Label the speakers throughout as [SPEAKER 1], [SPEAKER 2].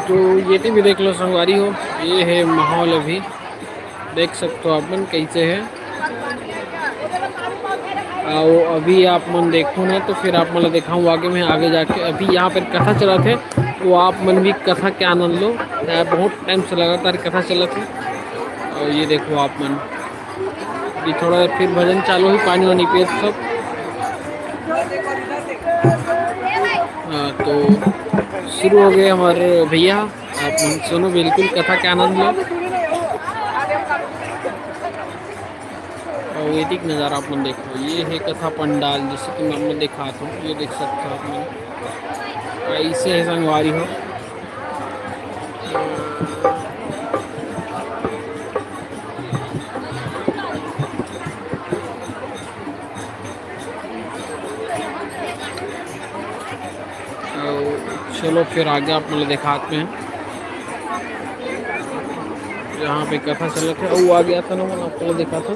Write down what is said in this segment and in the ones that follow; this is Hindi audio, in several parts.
[SPEAKER 1] तो ये भी देख लो संगवारी हो, ये है माहौल अभी देख सकते हो आप मन कैसे है। और अभी आप मन देखो ना तो फिर आप मतलब दिखाऊँ आगे में, आगे जाके अभी यहाँ पर कथा चला थे तो आप मन भी कथा के आनंद लो। बहुत टाइम से लगातार कथा चला थी। और ये देखो आप मन अभी थोड़ा फिर भजन चालू ही, पानी वानी पिए सब। तो शुरू हो गए हमारे भैया, आप सुनो बिल्कुल कथा के आनंद लो। और वैदिक नज़ारा आप मन देखो, ये है कथा पंडाल जैसे कि मैं आपको दिखाता हूँ, ये देख सकते हो आप मन ऐसे है संगवारी हो। चलो फिर आगे आप मतलब दिखाते हैं यहाँ पे कथा चल रहा था। वो आ गया था ना, मैं आपको दिखा था।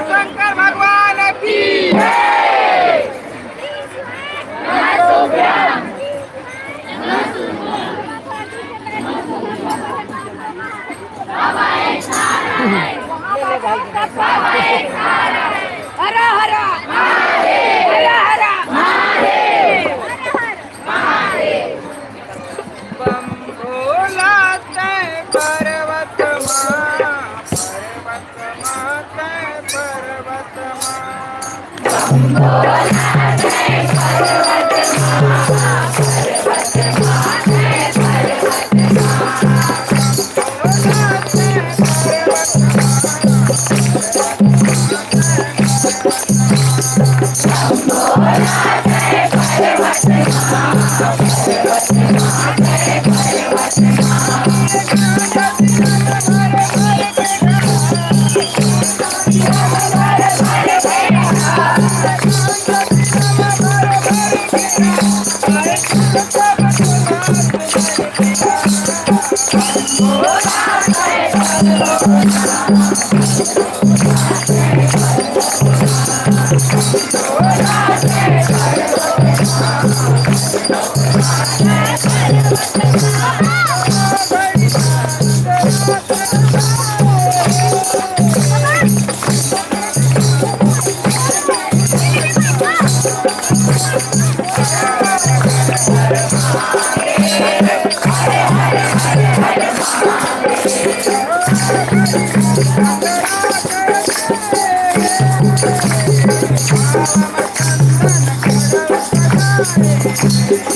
[SPEAKER 2] शंकर भगवान की हरा हरा हरा हरा बम भोला तय पर्वत कन्हैया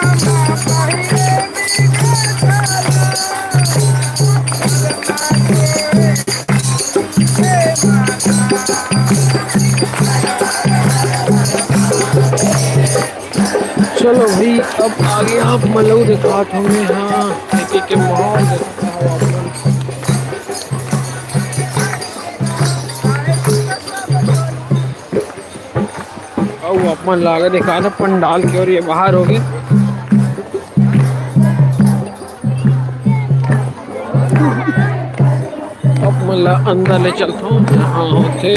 [SPEAKER 2] माँ पहिले
[SPEAKER 1] चलो भाई अब आगे आप मतलब दिखाते होंगे। हाँ एक के माहौल देखता हो आप लोग। अब अपन लागे दिखा था पंडाल की और ये बाहर हो गए। अब मतलब अंदर ले चलता हूँ जहाँ होते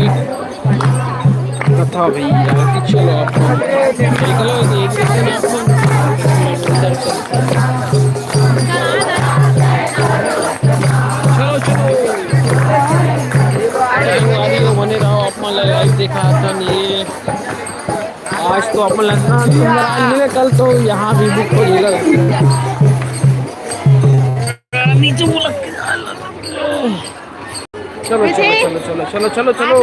[SPEAKER 1] कथा भैया कि चलो आप निकलो देख लेते हैं अपन। चलो चलो बने रहो अपन लाइव देखा था ये। आज तो अपन लगना मिले, कल तो यहाँ भी बुक हो जाएगा। नीचे वो लग चलो चलो चलो चलो चलो चलो चलो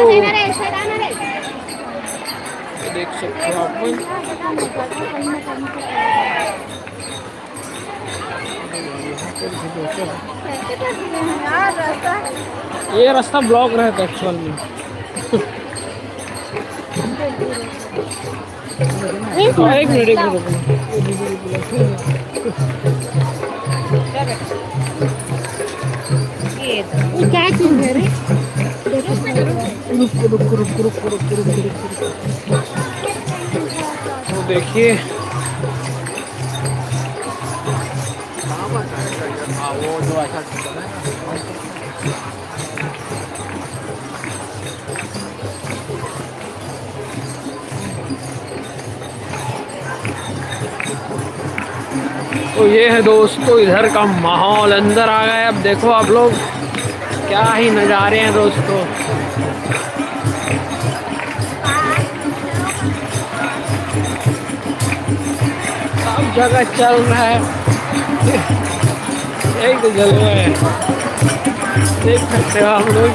[SPEAKER 1] देख सकते हो अपन। ये रास्ता ब्लॉक रहता है एक्चुअल में। एक मिनट
[SPEAKER 3] क्या चीज है रे?
[SPEAKER 1] रुको। तो देखिए वो जो ऐसा तो ये है दोस्तों इधर का माहौल। अंदर आ गए, अब देखो आप लोग क्या ही नज़ारे हैं दोस्तों। सब जगह चल रहा है, एक जलवा है देख सकते हो आप लोग।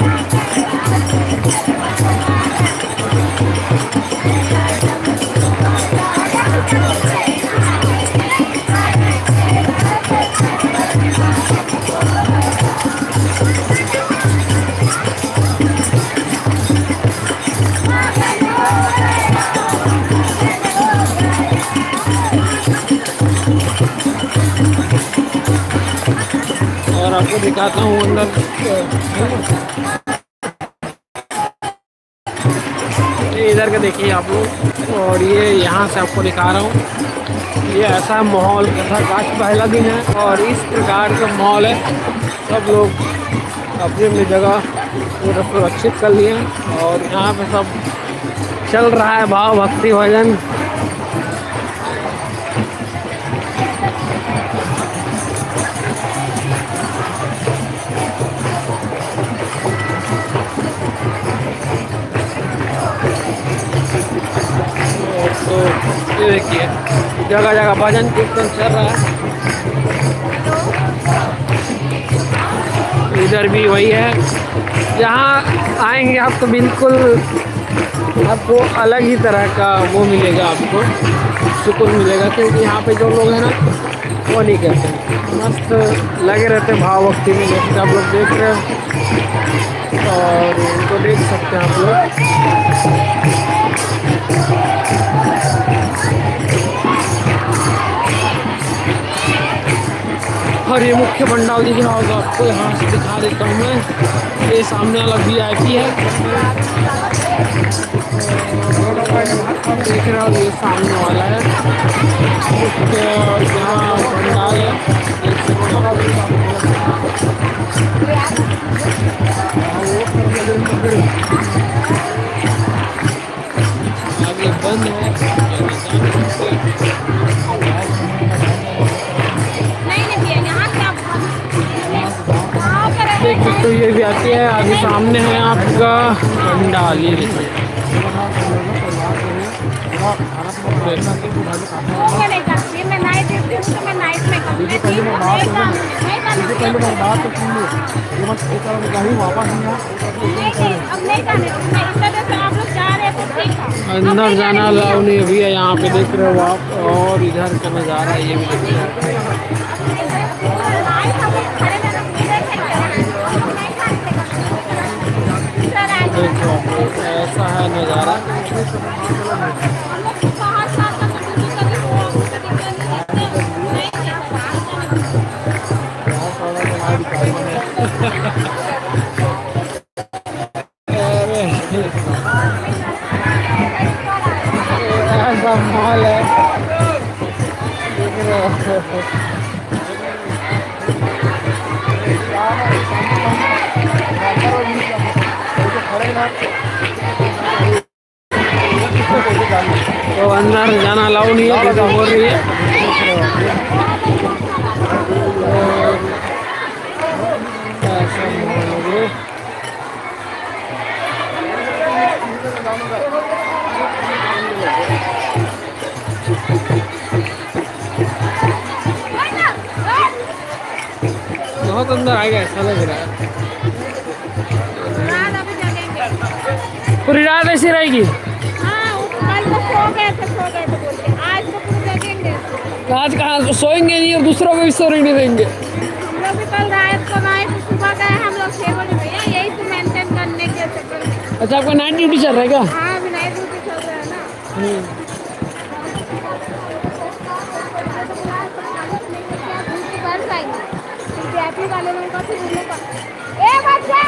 [SPEAKER 1] और आपको दिखाता हूँ अंदर। इधर का देखिए आप लोग, और ये यहाँ से आपको दिखा रहा हूँ। ये ऐसा माहौल था, आज पहला दिन है और इस प्रकार का माहौल है। सब लोग अपनी अपनी जगह पूरा सुरक्षित कर लिए और यहाँ पे सब चल रहा है भाव भक्ति भजन। तो ये देखिए जगह जगह भजन कीर्तन चल रहा है। इधर भी वही है, यहाँ आएंगे आप तो बिल्कुल आपको अलग ही तरह का वो मिलेगा, आपको सुकून मिलेगा। क्योंकि यहाँ पे जो लोग हैं ना वो नहीं करते, मस्त लगे रहते भाव भक्ति में, जैसे आप लोग देख रहे हो और उनको देख सकते हैं आप लोग। और ये मुख्य पंडाल दिख रहा होगा आपको, यहाँ से दिखा देता हूँ मैं। ये सामने वाला VIP है, देख रहा हो ये सामने वाला है मुख्य यहाँ पंडाल है, देख सकते हो। आगे बंद है, देख सकते हो ये भी आती है। आगे सामने है आपका पंडाल, ये देखिए
[SPEAKER 3] मैं नहीं करती, मैं नाइट ड्यूटी हूँ तो मैं नाइट में करूँ। मैं दिन में नहीं करूँ, नहीं करूँ। अब नहीं जाने दूँ। मैं इस तरह से आप लोग जा रहे हैं तो ठीक है। अब
[SPEAKER 1] अंदर
[SPEAKER 3] नहीं जाने
[SPEAKER 1] जाना
[SPEAKER 3] दूँगी
[SPEAKER 1] अलाउ
[SPEAKER 3] अब।
[SPEAKER 1] नहीं है भैया, यहाँ पे देख रहे हो आप। और इधर का नज़ारा ये भी देख रहे हो। देखो आप लोग, ऐसा है नज़ारा। अरे ऐसा माहौल है, देख रहे हो। तो अंदर जाना अलाउ नहीं है, जैसा हो रही है। ऐसा माहौल है। बहुत अंदर आएगा ऐसा लग रहा है। पूरी रात ऐसी रहेगी। आज कहाँ सोएंगे नहीं और दूसरों को भी सोने नहीं देंगे।
[SPEAKER 3] हम लोग भी कल रात को आए तो सुबह गए हम लोग 6 बजे भैया, यही तो मेंटेन करने के चक्कर में।
[SPEAKER 1] अच्छा, आपका नाइट ड्यूटी चल रहा है क्या?
[SPEAKER 3] हाँ, अभी नाइट ड्यूटी चल रहा है ना। कर पाएंगे वीआईपी वाले लोगों का फिर उन लोग का ए बच्चे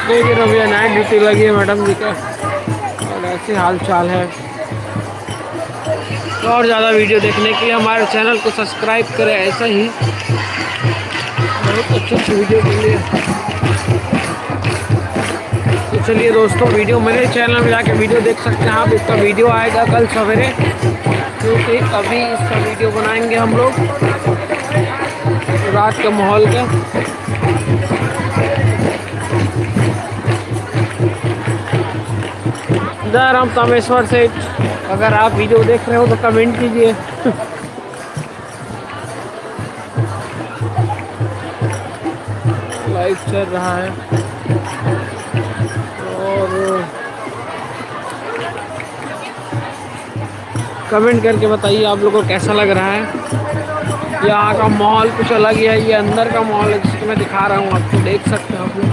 [SPEAKER 1] देखिए ना भैया, नाइट ड्यूटी लगी है मैडम जी का, और ऐसे हाल चाल है। तो और ज़्यादा वीडियो देखने के लिए हमारे चैनल को सब्सक्राइब करें, ऐसा ही बहुत अच्छी अच्छी वीडियो के लिए। तो चलिए दोस्तों, वीडियो मेरे चैनल में जाके वीडियो देख सकते हैं आप। इसका वीडियो आएगा कल सवेरे, क्योंकि अभी इसका वीडियो बनाएंगे हम लोग रात का माहौल का। जय राम तामेश्वर सेठ, अगर आप वीडियो देख रहे हो तो कमेंट कीजिए। लाइव चल रहा है और कमेंट करके बताइए आप लोगों को कैसा लग रहा है। यहाँ का माहौल कुछ अलग ही है। ये अंदर का माहौल है जिसको मैं दिखा रहा हूँ आपको, देख सकते हैं आप लोग।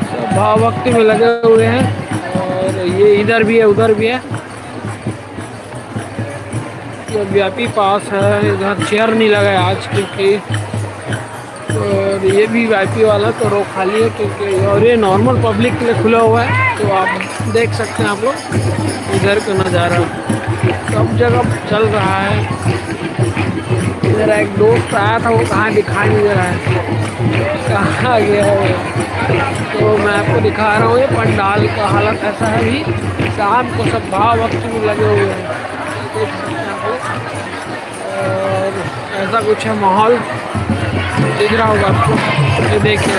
[SPEAKER 1] सब भाव भक्ति में लगे हुए हैं, और ये इधर भी है उधर भी है। ये वीआईपी पास है, इधर चेयर नहीं लगा है आज क्योंकि, और ये भी वीआईपी वाला तो रो खाली है क्योंकि, और ये नॉर्मल पब्लिक के लिए खुला हुआ है। तो आप देख सकते हैं आप लोग इधर का नज़ारा, सब जगह चल रहा है। मेरा एक दोस्त आया था, वो कहाँ दिखाई नहीं दे रहा है, कहाँ गया है। तो मैं आपको दिखा रहा हूँ, ये पंडाल का हालत ऐसा है भी, शाम को सब भाव भक्ति में लगे हुए हैं, देख सकते हैं आप लोग। और ऐसा कुछ है माहौल, दिख रहा होगा आपको, ये देखिए।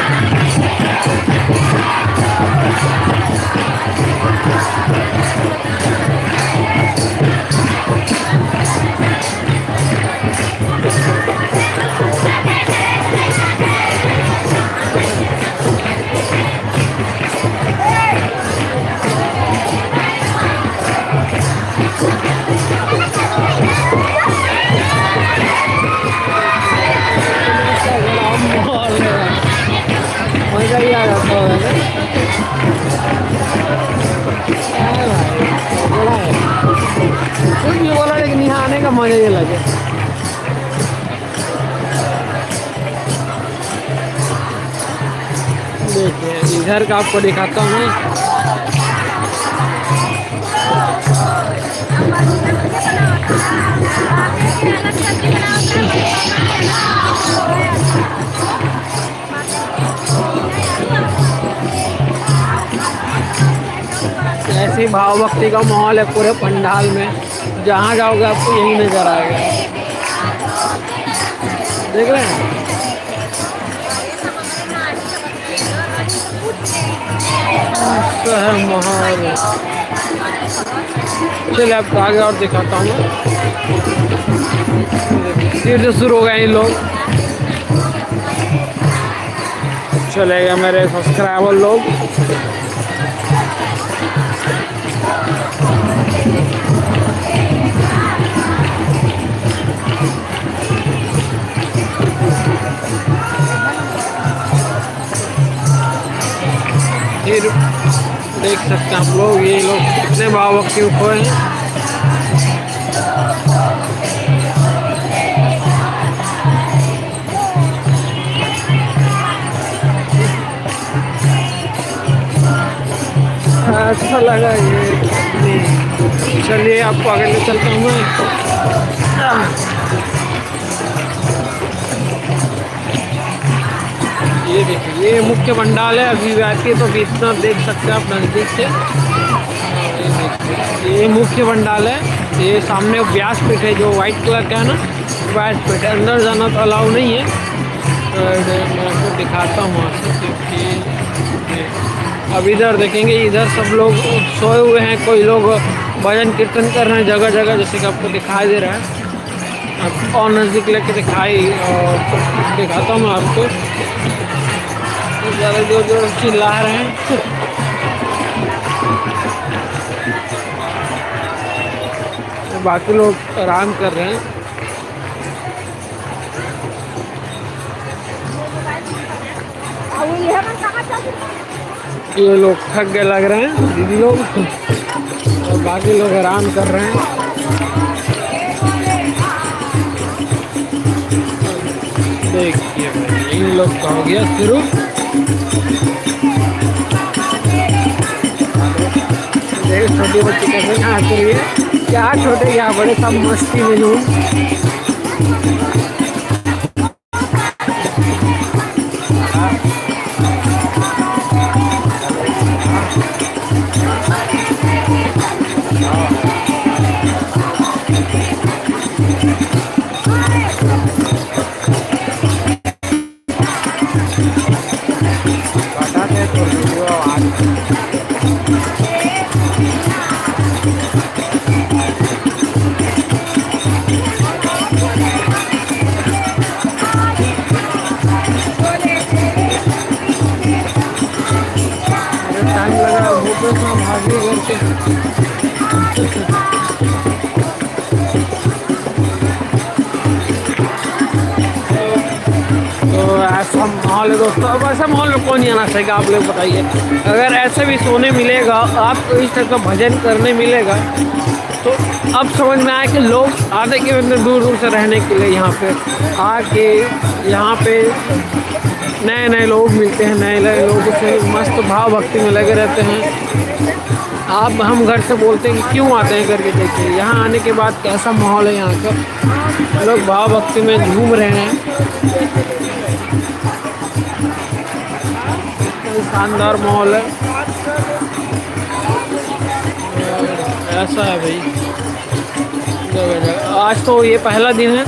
[SPEAKER 1] मजा ही आ जाता होगा। बड़ा है, कुछ भी बोला लेकिन यहाँ आने का मजा ही लगे। देखिए इधर का आपको दिखाता हूँ मैं। ऐसी भाव भक्ति का माहौल है पूरे पंडाल में, जहाँ जाओगे आपको यही नजर आएगा। देख रहे हैं, ऐसा है माहौल। चलिए आपको आगे और दिखाता हूँ मैं। फिर से शुरू हो गए इन लोग, चले गए मेरे सब्सक्राइबर लोग। फिर देख सकते हैं आप लोग, ये लोग कितने भावभक्ति में खोए हैं। अच्छा लगा ये। चलिए आपको आगे ले चलता हूँ मैं। ये देखिए, ये मुख्य पंडाल है। अभी आती है तो अभी इतना देख सकते हैं आप नज़दीक से। ये देखिए, ये मुख्य पंडाल है। ये सामने व्यासपीठ है जो वाइट कलर का है ना, व्यासपीठ है। अंदर जाना तो अलाउ नहीं है। मैं आपको दिखाता हूँ वहाँ से। देखिए, अब इधर देखेंगे, इधर सब लोग सोए हुए हैं। कोई लोग भजन कीर्तन कर रहे हैं जगह जगह, जैसे कि आपको दिखाई दे रहा है। अब और नज़दीक लेके दिखाता हूँ मैं आपको। ज़्यादा जोर जोर से चिल्ला रहे हैं। बाकी लोग आराम कर रहे हैं। ये लोग थक गए लग रहे हैं दीदी लोग, और बाकी लोग आराम कर रहे हैं। देखिए इन लोग का हो गया शुरू। देखिए छोटी बच्ची कैसे नाच रही है। क्या छोटे क्या बड़े, सब मस्ती में लोग। टाइम लगा वो तो भागे करके। तो ऐसा माहौल है दोस्तों। अब ऐसा माहौल में कौन नहीं आना चाहेगा, आप लोग बताइए। अगर ऐसे भी सोने मिलेगा, आपको इस तरह का भजन करने मिलेगा, तो अब समझ में आया कि लोग आते के इतने दूर दूर से रहने के लिए यहाँ पे आके, यहाँ पे नए नए लोग मिलते हैं, नए नए लोगों से मस्त भाव भक्ति में लगे रहते हैं। आप हम घर से बोलते हैं कि क्यों आते हैं करके, देखिए यहाँ आने के बाद कैसा माहौल है। यहाँ का लोग भाव भक्ति में झूम रहे हैं। शानदार माहौल है। ऐसा है भाई जगह जगह। आज तो ये पहला दिन है,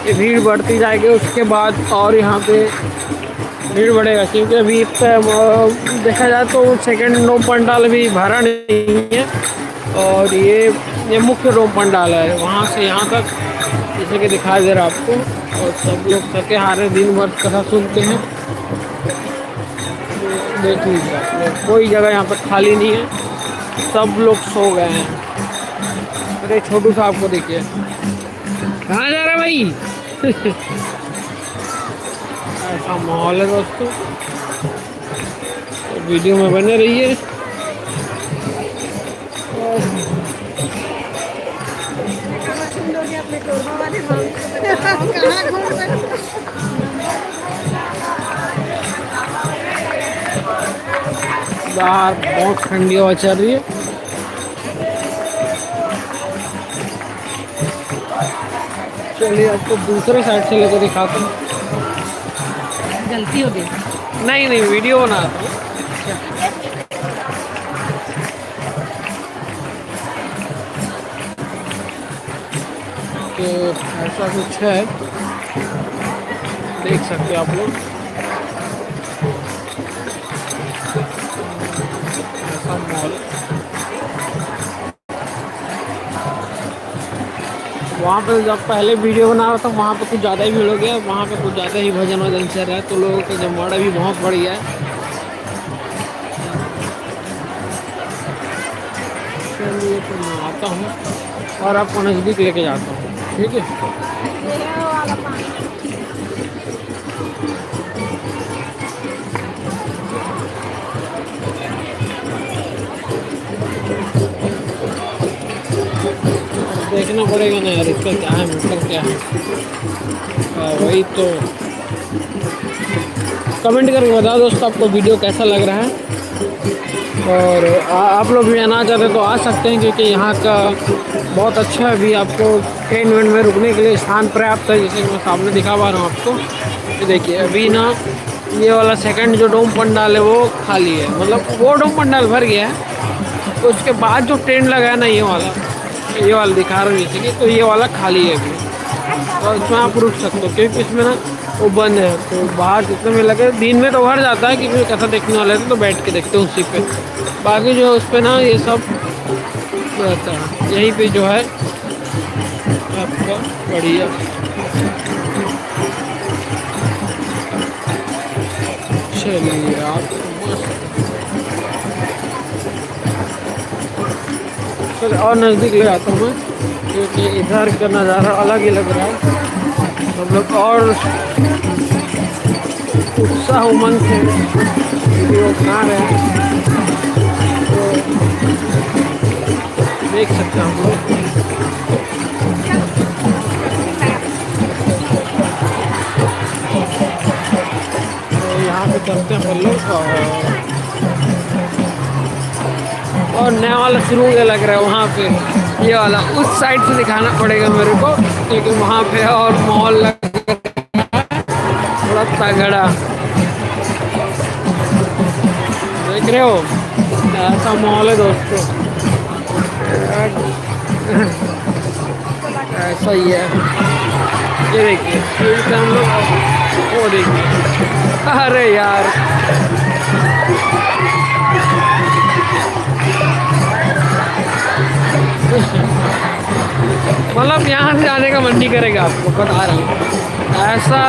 [SPEAKER 1] ये भीड़ बढ़ती जाएगी, उसके बाद और यहाँ पे भीड़ बढ़ेगा। क्योंकि अभी देखा जाए तो सेकंड रोम पंडाल भी भरा नहीं है, और ये मुख्य रोम पंडाल है। वहाँ से यहाँ तक जैसे कि दिखाई दे रहा है आपको, और सब लोग थके हारे दिन भर कथा सुनते हैं। देख लीजिए आप लोग, कोई जगह यहाँ पर खाली नहीं है, सब लोग सो गए हैं। अरे छोटू साहब को देखिए, कहाँ जा रहा है भाई। ऐसा माहौल है दोस्तों। तो वीडियो में बने रहिए। बाहर बहुत ठंडी हवा चल रही है। चलिए आपको दूसरे साइड से लेकर दिखाता हूँ।
[SPEAKER 3] गलती हो गई।
[SPEAKER 1] नहीं नहीं, वीडियो बना रहा हूँ। तो ऐसा कुछ है, देख सकते हैं आप लोग। ऐसा माहौल वहाँ पे जब पहले वीडियो बना रहा था वहाँ पे कुछ ज़्यादा ही भीड़ हो गया, वहाँ पे कुछ ज़्यादा ही भजन वजन चल रहा है, तो लोगों का जमावड़ा भी बहुत बढ़ गया है। चलिए तो मैं आता हूँ और आपको नज़दीक लेके जाता हूँ, ठीक है।
[SPEAKER 3] ये है वो वाला पानी।
[SPEAKER 1] देखना पड़ेगा ना यार, इसका क्या है, मतलब क्या है। वही तो कमेंट करके बताओ दोस्तों आपको वीडियो कैसा लग रहा है। और आप लोग भी आना चाहते तो आ सकते हैं, क्योंकि यहाँ का बहुत अच्छा है। अभी आपको ट्रेन वेन में रुकने के लिए स्थान पर्याप्त है, जैसे कि मैं सामने दिखा पा रहा हूँ आपको। ये देखिए अभी ना ये वाला सेकंड जो डोम पंडाल है वो खाली है, मतलब वो डोम पंडाल भर गया है। तो उसके बाद जो ट्रेन लगा है ना ये वाला दिखा रहा हूँ जैसे कि, तो ये वाला खाली है अभी। और इसमें आप रुक सकते हो, क्योंकि इसमें ना वो बंद है। तो बाहर जितने में लगे दिन में तो भर जाता है, क्योंकि कथा देखने वाले थे तो बैठ के देखते हैं उसी पे। बाकी जो है उस पर ना ये सब रहता है, यहीं पे जो है आपका बढ़िया। चलिए आप चल और नज़दीक ले आता हूँ मैं, क्योंकि इधर का नज़ारा अलग ही लग रहा है। हम लोग और उत्साह उमंग से वीडियो बना रहे हैं, तो देख सकते हैं हम लोग। तो यहाँ पे चलते हैं हम लोग, और नया वाला शुरू होने लग रहा है वहाँ पे। ये वाला उस साइड से दिखाना पड़ेगा मेरे को, क्योंकि वहाँ पे और माहौल लग थोड़ा तगड़ा। देख रहे हो ऐसा माहौल है दोस्तों, ऐसा ही है। ये देखिए फिर से हम लोग, वो देखिए, अरे यार मतलब यहाँ से जाने का मन नहीं करेगा, आपको बता रहा हूँ ऐसा।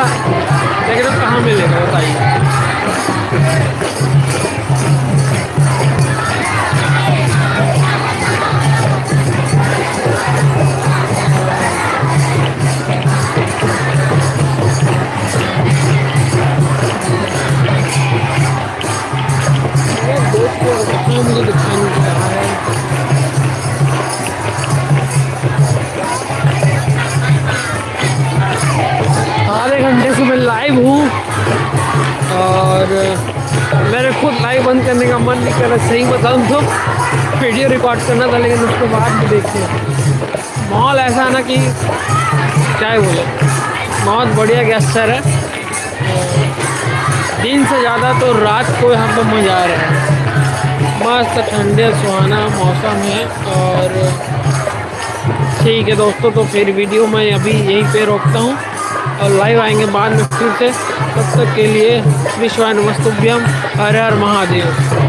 [SPEAKER 1] लेकिन अब कहाँ मिलेगा बताइए। मुझे दिखाई नहीं दे रहा है। आधे घंटे से मैं लाइव हूँ और मेरे खुद लाइव बंद करने का मन नहीं कर रहा, सही बताऊँ तो वीडियो रिकॉर्ड करना था, लेकिन उसके बाद भी देखिए माहौल ऐसा है ना कि क्या ही बोले, बहुत बढ़िया गेस्चर है। दिन से ज़्यादा तो रात को यहाँ पर मज़ा आ रहा है, मस्त ठंडे सुहाना मौसम है। और ठीक है दोस्तों, तो फिर वीडियो मैं अभी यहीं पे रोकता हूँ और लाइव आएंगे बाद में फिर से। तब तक के लिए विश्वाय नमस्तुभ्यम, हर हर महादेव।